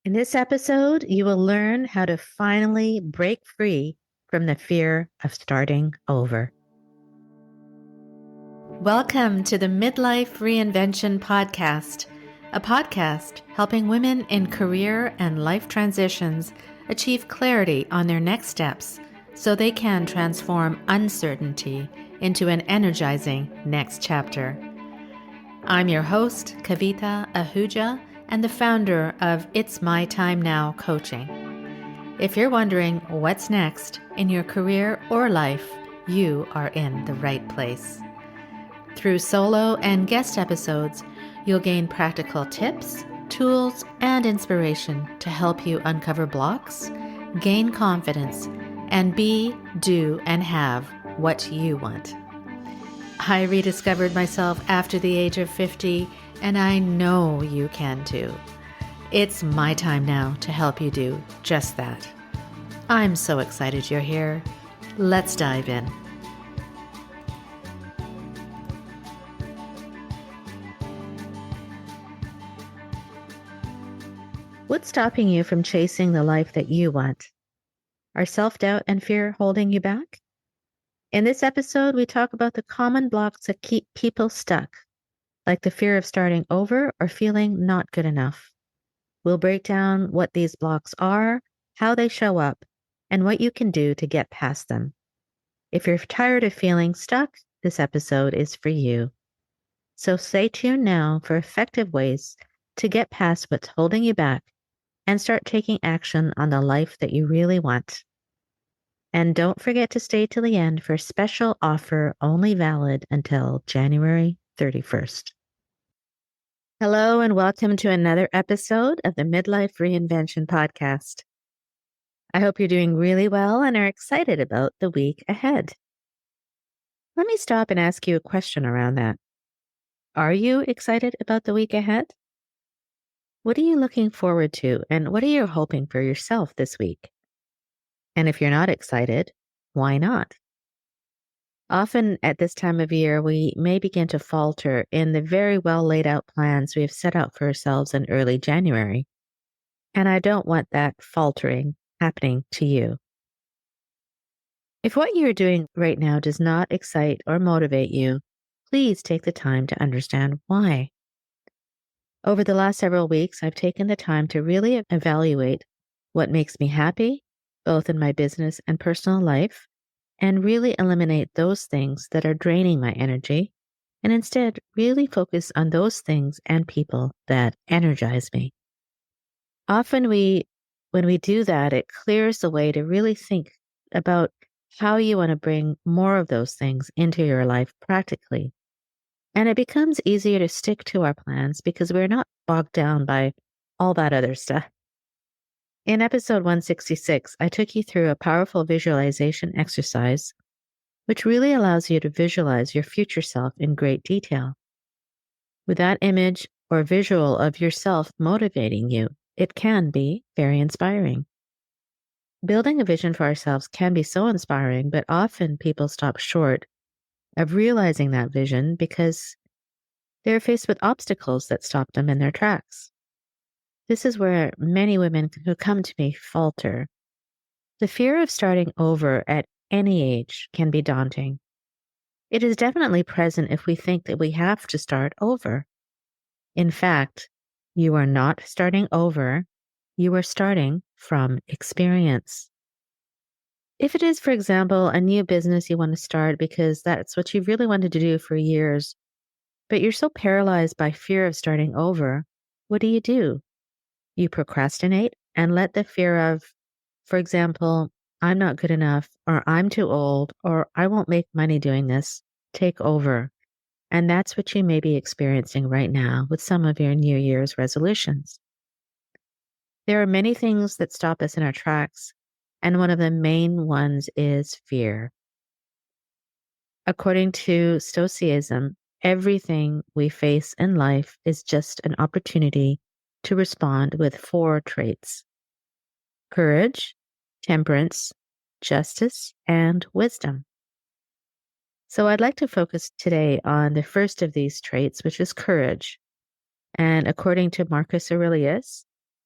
In this episode, you will learn how to finally break free from the fear of starting over. Welcome to the Midlife Reinvention Podcast, a podcast helping women in career and life transitions achieve clarity on their next steps so they can transform uncertainty into an energizing next chapter. I'm your host, Kavita Ahuja, and the founder of It's My Time Now Coaching. If you're wondering what's next in your career or life, you are in the right place. Through solo and guest episodes, you'll gain practical tips, tools, and inspiration to help you uncover blocks, gain confidence, and be, do, and have what you want. I rediscovered myself after the age of 50, and I know you can too. It's my time now to help you do just that. I'm so excited you're here. Let's dive in. What's stopping you from chasing the life that you want? Are self-doubt and fear holding you back? In this episode, we talk about the common blocks that keep people stuck, like the fear of starting over or feeling not good enough. We'll break down what these blocks are, how they show up, and what you can do to get past them. If you're tired of feeling stuck, this episode is for you. So stay tuned now for effective ways to get past what's holding you back and start taking action on the life that you really want. And don't forget to stay till the end for a special offer only valid until January 31st. Hello, and welcome to another episode of the Midlife Reinvention Podcast. I hope you're doing really well and are excited about the week ahead. Let me stop and ask you a question around that. Are you excited about the week ahead? What are you looking forward to, and what are you hoping for yourself this week? And if you're not excited, why not? Often at this time of year, we may begin to falter in the very well laid out plans we have set out for ourselves in early January. And I don't want that faltering happening to you. If what you're doing right now does not excite or motivate you, please take the time to understand why. Over the last several weeks, I've taken the time to really evaluate what makes me happy, both in my business and personal life, and really eliminate those things that are draining my energy, and instead really focus on those things and people that energize me. Often when we do that, it clears the way to really think about how you want to bring more of those things into your life practically. And it becomes easier to stick to our plans because we're not bogged down by all that other stuff. In episode 166, I took you through a powerful visualization exercise, which really allows you to visualize your future self in great detail. With that image or visual of yourself motivating you, it can be very inspiring. Building a vision for ourselves can be so inspiring, but often people stop short of realizing that vision because they're faced with obstacles that stop them in their tracks. This is where many women who come to me falter. The fear of starting over at any age can be daunting. It is definitely present if we think that we have to start over. In fact, you are not starting over, you are starting from experience. If it is, for example, a new business you want to start because that's what you really wanted to do for years, but you're so paralyzed by fear of starting over, what do? You procrastinate and let the fear of, for example, I'm not good enough, or I'm too old, or I won't make money doing this, take over. And that's what you may be experiencing right now with some of your New Year's resolutions. There are many things that stop us in our tracks, and one of the main ones is fear. According to Stoicism, everything we face in life is just an opportunity to respond with 4 traits: courage, temperance, justice, and wisdom. So I'd like to focus today on the first of these traits, which is courage. And according to Marcus Aurelius,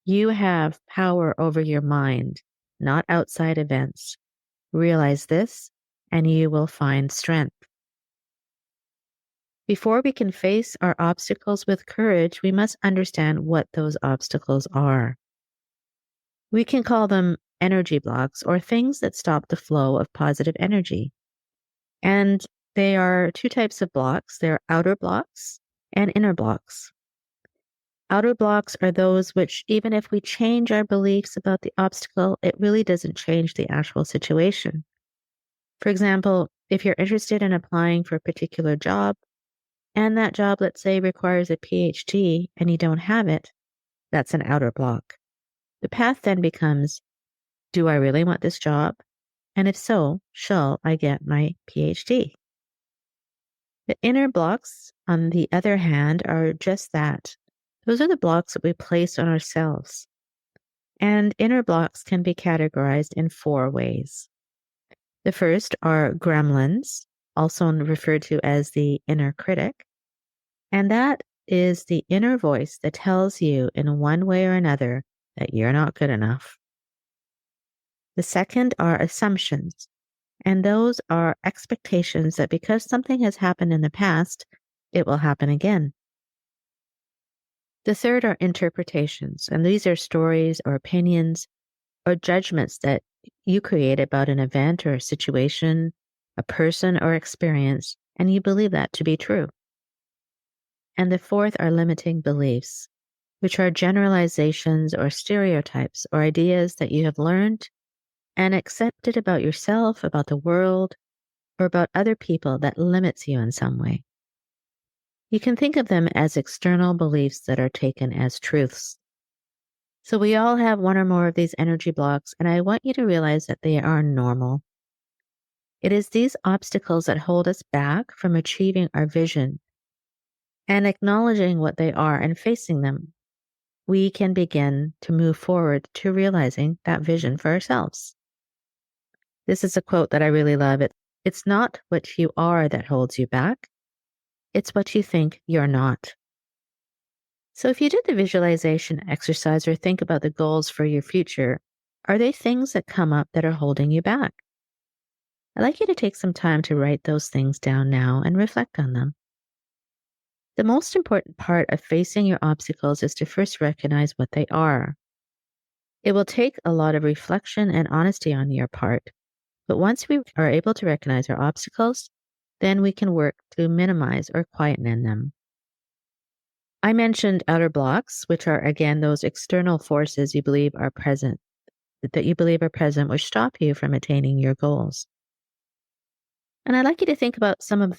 You have power over your mind, not outside events. Realize this, and you will find strength. Before we can face our obstacles with courage, we must understand what those obstacles are. We can call them energy blocks or things that stop the flow of positive energy. And they are two types of blocks. They're outer blocks and inner blocks. Outer blocks are those which, even if we change our beliefs about the obstacle, it really doesn't change the actual situation. For example, if you're interested in applying for a particular job, and that job, let's say, requires a PhD and you don't have it, that's an outer block. The path then becomes, do I really want this job? And if so, shall I get my PhD? The inner blocks, on the other hand, are just that. Those are the blocks that we place on ourselves. And inner blocks can be categorized in 4 ways. The first are gremlins, also referred to as the inner critic. And that is the inner voice that tells you in one way or another that you're not good enough. The second are assumptions, and those are expectations that because something has happened in the past, it will happen again. The third are interpretations, and these are stories or opinions or judgments that you create about an event or a situation, a person or experience, and you believe that to be true. And the fourth are limiting beliefs, which are generalizations or stereotypes or ideas that you have learned and accepted about yourself, about the world, or about other people that limits you in some way. You can think of them as external beliefs that are taken as truths. So we all have one or more of these energy blocks, and I want you to realize that they are normal. It is these obstacles that hold us back from achieving our vision. And acknowledging what they are and facing them, we can begin to move forward to realizing that vision for ourselves. This is a quote that I really love. It's not what you are that holds you back. It's what you think you're not. So if you did the visualization exercise or think about the goals for your future, are they things that come up that are holding you back? I'd like you to take some time to write those things down now and reflect on them. The most important part of facing your obstacles is to first recognize what they are. It will take a lot of reflection and honesty on your part, but once we are able to recognize our obstacles, then we can work to minimize or quieten them. I mentioned outer blocks, which are again those external forces you believe are present, which stop you from attaining your goals. And I'd like you to think about some of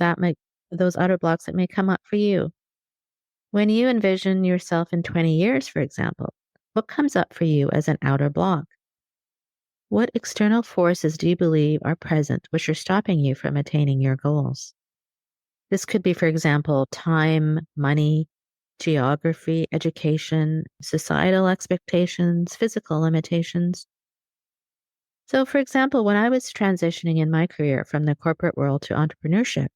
those outer blocks that may come up for you. When you envision yourself in 20 years, for example, what comes up for you as an outer block? What external forces do you believe are present which are stopping you from attaining your goals? This could be, for example, time, money, geography, education, societal expectations, physical limitations. So, for example, when I was transitioning in my career from the corporate world to entrepreneurship,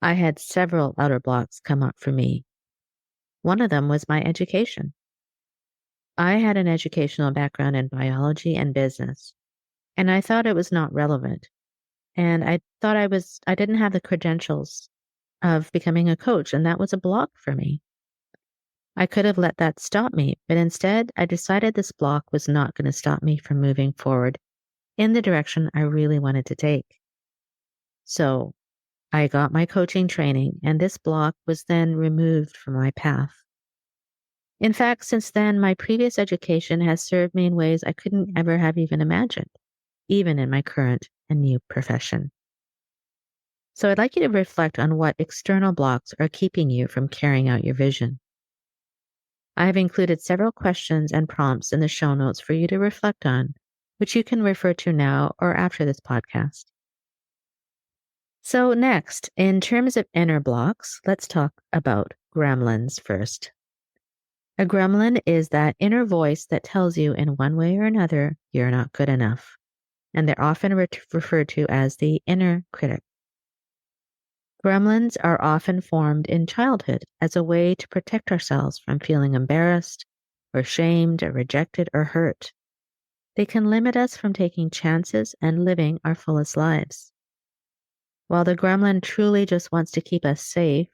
I had several outer blocks come up for me. One of them was my education. I had an educational background in biology and business, and I thought it was not relevant. And I thought I didn't have the credentials of becoming a coach, and that was a block for me. I could have let that stop me, but instead I decided this block was not going to stop me from moving forward in the direction I really wanted to take. So I got my coaching training, and this block was then removed from my path. In fact, since then, my previous education has served me in ways I couldn't ever have even imagined, even in my current and new profession. So I'd like you to reflect on what external blocks are keeping you from carrying out your vision. I have included several questions and prompts in the show notes for you to reflect on, which you can refer to now or after this podcast. So next, in terms of inner blocks, let's talk about gremlins first. A gremlin is that inner voice that tells you in one way or another you're not good enough, and they're often referred to as the inner critic. Gremlins are often formed in childhood as a way to protect ourselves from feeling embarrassed or shamed or rejected or hurt. They can limit us from taking chances and living our fullest lives. While the gremlin truly just wants to keep us safe,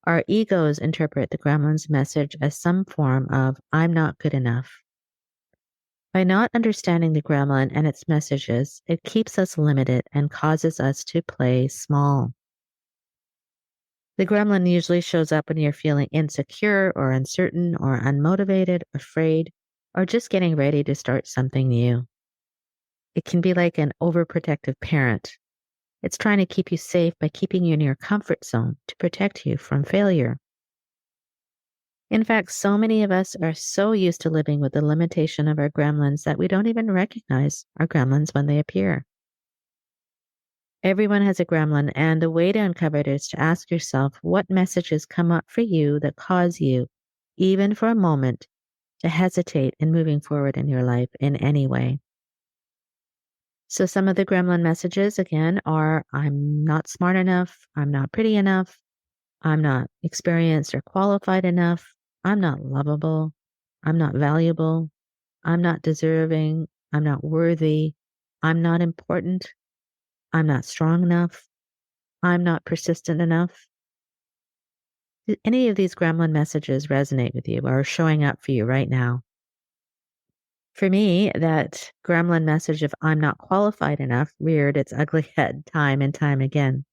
our egos interpret the gremlin's message as some form of, I'm not good enough. By not understanding the gremlin and its messages, it keeps us limited and causes us to play small. The gremlin usually shows up when you're feeling insecure or uncertain or unmotivated, afraid, or just getting ready to start something new. It can be like an overprotective parent. It's trying to keep you safe by keeping you in your comfort zone to protect you from failure. In fact, so many of us are so used to living with the limitation of our gremlins that we don't even recognize our gremlins when they appear. Everyone has a gremlin, and the way to uncover it is to ask yourself what messages come up for you that cause you, even for a moment, to hesitate in moving forward in your life in any way. So some of the gremlin messages, again, are I'm not smart enough, I'm not pretty enough, I'm not experienced or qualified enough, I'm not lovable, I'm not valuable, I'm not deserving, I'm not worthy, I'm not important, I'm not strong enough, I'm not persistent enough. Do any of these gremlin messages resonate with you or are showing up for you right now? For me, that gremlin message of I'm not qualified enough reared its ugly head time and time again.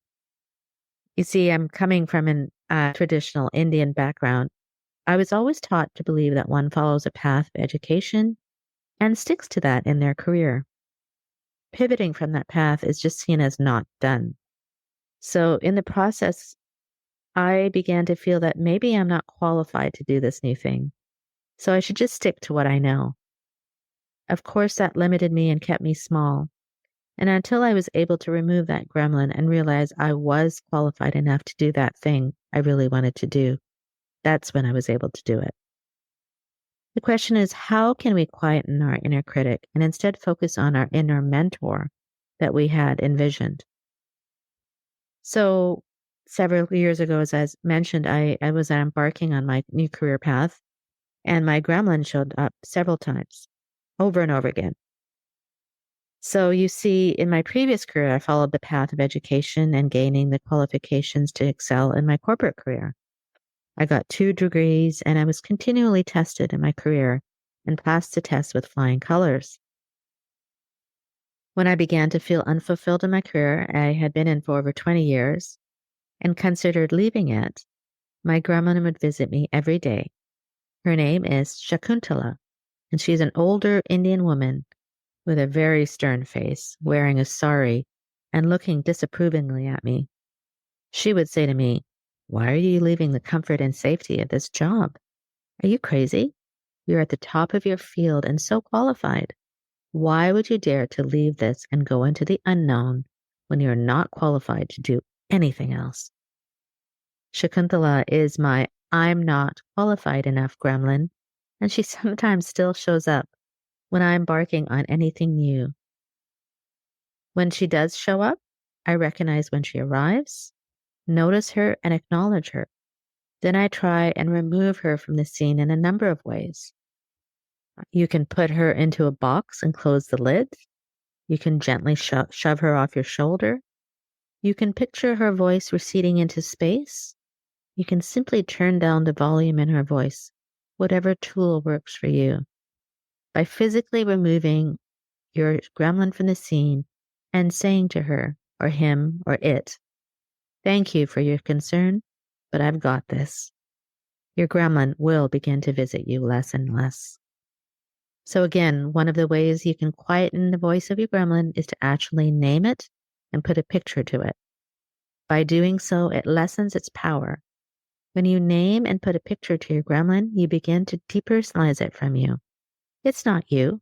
You see, I'm coming from a traditional Indian background. I was always taught to believe that one follows a path of education and sticks to that in their career. Pivoting from that path is just seen as not done. So in the process, I began to feel that maybe I'm not qualified to do this new thing. So I should just stick to what I know. Of course, that limited me and kept me small. And until I was able to remove that gremlin and realize I was qualified enough to do that thing I really wanted to do, that's when I was able to do it. The question is, how can we quieten our inner critic and instead focus on our inner mentor that we had envisioned? So, several years ago, as I mentioned, I was embarking on my new career path, and my gremlin showed up several times, over and over again. So, you see, in my previous career, I followed the path of education and gaining the qualifications to excel in my corporate career. I got 2 degrees, and I was continually tested in my career and passed the test with flying colors. When I began to feel unfulfilled in my career I had been in for over 20 years and considered leaving it, my grandmother would visit me every day. Her name is Shakuntala, and she's an older Indian woman with a very stern face, wearing a sari and looking disapprovingly at me. She would say to me, "Why are you leaving the comfort and safety of this job? Are you crazy? You're at the top of your field and so qualified. Why would you dare to leave this and go into the unknown when you're not qualified to do anything else?" Shakuntala is my I'm not qualified enough gremlin, and she sometimes still shows up when I'm embarking on anything new. When she does show up, I recognize when she arrives, notice her, and acknowledge her. Then I try and remove her from the scene in a number of ways. You can put her into a box and close the lid. You can gently shove her off your shoulder. You can picture her voice receding into space. You can simply turn down the volume in her voice, whatever tool works for you. By physically removing your gremlin from the scene and saying to her, or him, or it, "Thank you for your concern, but I've got this," your gremlin will begin to visit you less and less. So again, one of the ways you can quieten the voice of your gremlin is to actually name it and put a picture to it. By doing so, it lessens its power. When you name and put a picture to your gremlin, you begin to depersonalize it from you. It's not you.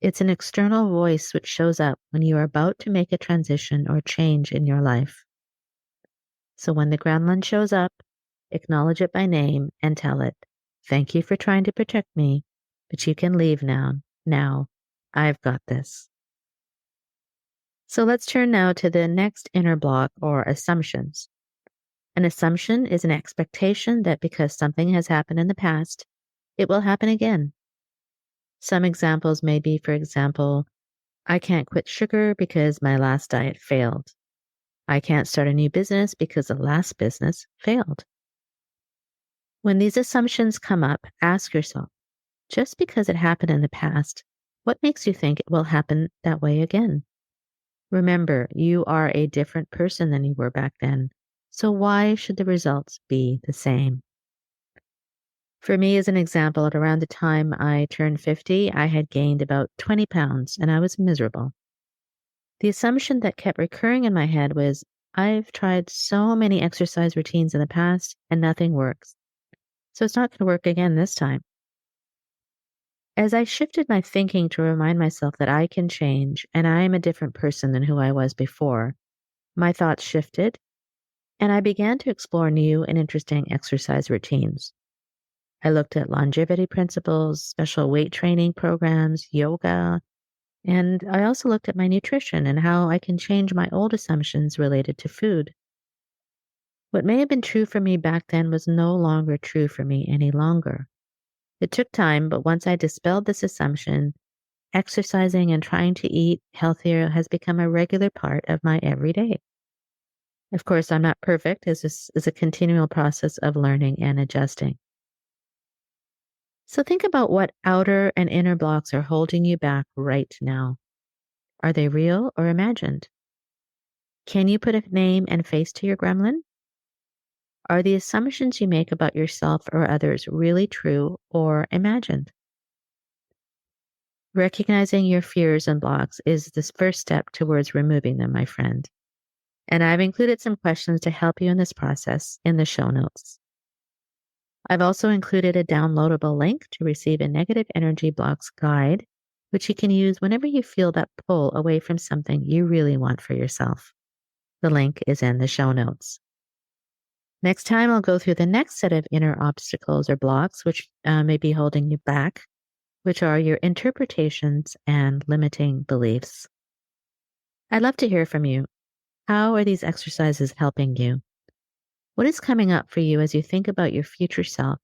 It's an external voice which shows up when you are about to make a transition or change in your life. So when the gremlin shows up, acknowledge it by name and tell it, "Thank you for trying to protect me, but you can leave now. Now, I've got this." So let's turn now to the next inner block, or assumptions. An assumption is an expectation that because something has happened in the past, it will happen again. Some examples may be, for example, I can't quit sugar because my last diet failed. I can't start a new business because the last business failed. When these assumptions come up, ask yourself, just because it happened in the past, what makes you think it will happen that way again? Remember, you are a different person than you were back then, so why should the results be the same? For me, as an example, at around the time I turned 50, I had gained about 20 pounds and I was miserable. The assumption that kept recurring in my head was, I've tried so many exercise routines in the past and nothing works. So it's not going to work again this time. As I shifted my thinking to remind myself that I can change and I am a different person than who I was before, my thoughts shifted and I began to explore new and interesting exercise routines. I looked at longevity principles, special weight training programs, yoga, and I also looked at my nutrition and how I can change my old assumptions related to food. What may have been true for me back then was no longer true for me any longer. It took time, but once I dispelled this assumption, exercising and trying to eat healthier has become a regular part of my everyday. Of course, I'm not perfect, as this is a continual process of learning and adjusting. So think about what outer and inner blocks are holding you back right now. Are they real or imagined? Can you put a name and face to your gremlin? Are the assumptions you make about yourself or others really true or imagined? Recognizing your fears and blocks is the first step towards removing them, my friend. And I've included some questions to help you in this process in the show notes. I've also included a downloadable link to receive a negative energy blocks guide, which you can use whenever you feel that pull away from something you really want for yourself. The link is in the show notes. Next time, I'll go through the next set of inner obstacles or blocks, which may be holding you back, which are your interpretations and limiting beliefs. I'd love to hear from you. How are these exercises helping you? What is coming up for you as you think about your future self,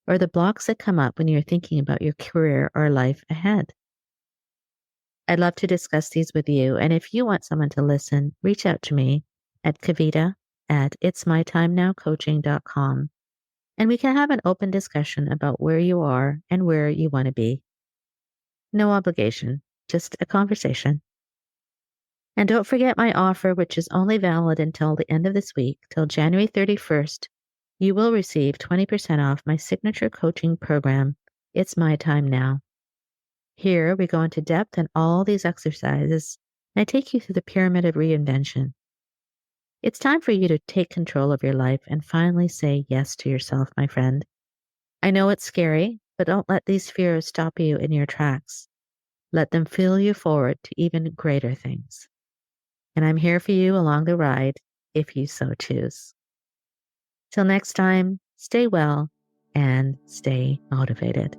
or the blocks that come up when you're thinking about your career or life ahead? I'd love to discuss these with you, and if you want someone to listen, reach out to me at kavita@itsmytimenowcoaching.com, and we can have an open discussion about where you are and where you want to be. No obligation, just a conversation. And don't forget my offer, which is only valid until the end of this week, till January 31st. You will receive 20% off my signature coaching program, It's My Time Now. Here, we go into depth in all these exercises, and I take you through the pyramid of reinvention. It's time for you to take control of your life and finally say yes to yourself, my friend. I know it's scary, but don't let these fears stop you in your tracks. Let them fuel you forward to even greater things. And I'm here for you along the ride if you so choose. Till next time, stay well and stay motivated.